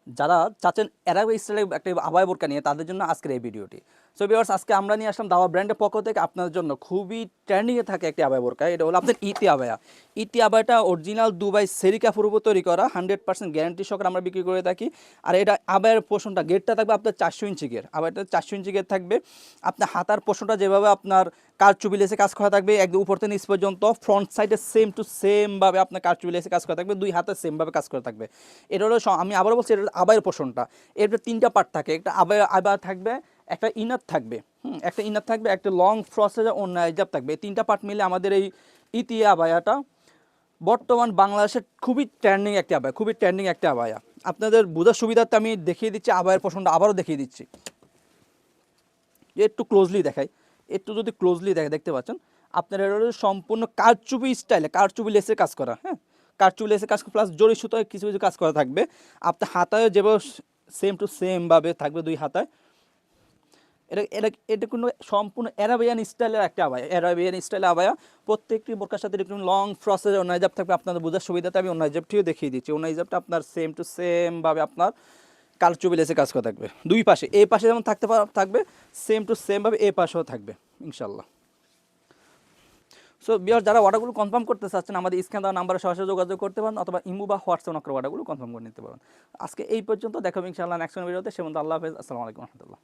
যারা চাচ্ছেন অ্যারাবিক স্টাইলে একটা আবায়া বোরকা নিয়ে, তাদের জন্য আজকের এই ভিডিওটি। সো ভিউয়ার্স, আজকে আমরা নিয়ে আসলাম দাওয়া ব্র্যান্ডের পক্ষ থেকে আপনাদের জন্য খুবই ট্রেন্ডিংয়ে থাকে একটি আবায়া বোরকা। এটা হলো আপনার ইতি আবায়া। ইতি আবায়াটা অরিজিনাল দুবাই সেরি কাপড়ের উপর তৈরি করা, 100% গ্যারান্টি সহকারে আমরা বিক্রি করে থাকি। আর এটা আবায়ের পোষণটা গেটটা থাকবে আপনার 400 ইঞ্চি গের, আবায়াটা 400 ইঞ্চি গের থাকবে। আপনার হাতার পোষণটা যেভাবে আপনার কারচুপি লেসে কাজ করা থাকবে একদম উপর থেকে নিচ পর্যন্ত, ফ্রন্ট সাইডে সেম টু সেম ভাবে আপনার কারচুপি লেসে কাজ করা থাকবে, দুই হাতে সেম ভাবে কাজ করা থাকবে। এটা হলো আমি আবারও বলছি, এটা আবায়ের পোষণটা। এরপরে 3টা পার্ট থাকে, একটা আবায়া থাকবে, একটা ইনার থাকবে, একটা ইনার থাকবে, একটা লং ফ্রসের অন্য হিজাব থাকবে। এই 3টা পার্ট মিলে আমাদের এই ইতি আবায়াটা বর্তমান বাংলাদেশের খুবই ট্রেন্ডিং একটি আবায়া, খুবই ট্রেন্ডিং একটা আবায়া। আপনাদের বোঝার সুবিধার্থে আমি দেখিয়ে দিচ্ছি আবায়ের পোষণটা, আবারও দেখিয়ে দিচ্ছি। একটু ক্লোজলি দেখাই, একটু যদি ক্লোজলি দেখতে পাচ্ছেন, আপনার এটা হলো সম্পূর্ণ কারচুপি স্টাইলে, কারচুপি লেসে কাজ করা, হ্যাঁ, কারচুপি লেসে কাজ প্লাস জরি সুতোয় কিছু কিছু কাজ করা থাকবে। আপনার হাতায় যেভাবে সেম টু সেম ভাবে থাকবে দুই হাতায়। এটা এটা এটা কোনো সম্পূর্ণ অ্যারাবিয়ান স্টাইলের একটা আবায়া, অ্যারাবিয়ান স্টাইলে আবায়া। প্রত্যেকটি বোরকার সাথে একটু লং ফ্রসের অন্য হিজাব থাকবে। আপনাদের বোঝার সুবিধাতে আমি অন্য হিজাবটিও দেখিয়ে দিচ্ছি। অন্য হিজাবটা আপনার সেম টু সেম ভাবে আপনার কারচুপি লেসে কাজ করা থাকবে দুই পাশে, এই পাশে যেমন থাকবে সেম টু সেম ভাবে এই পাশেও থাকবে ইনশাল্লাহ। সো বিয়ার, যারা অর্ডারগুলো কনফার্ম করতে চাচ্ছেন আমাদের স্ক্যান দেওয়া নাম্বারে সরাসরি যোগাযোগ করতে পারেন, অথবা ইমো বা হোয়াটসঅ্যাপ নকরে অর্ডারগুলো কনফার্ম করে নিতে পারেন। আজকে এই পর্যন্ত, দেখাবো ইনশাআল্লাহ নেক্সট ভিডিওতে। সে মধ্যে আল্লাহ হাফেজ, আসসালামু আলাইকুম রহমতুল্লাহ।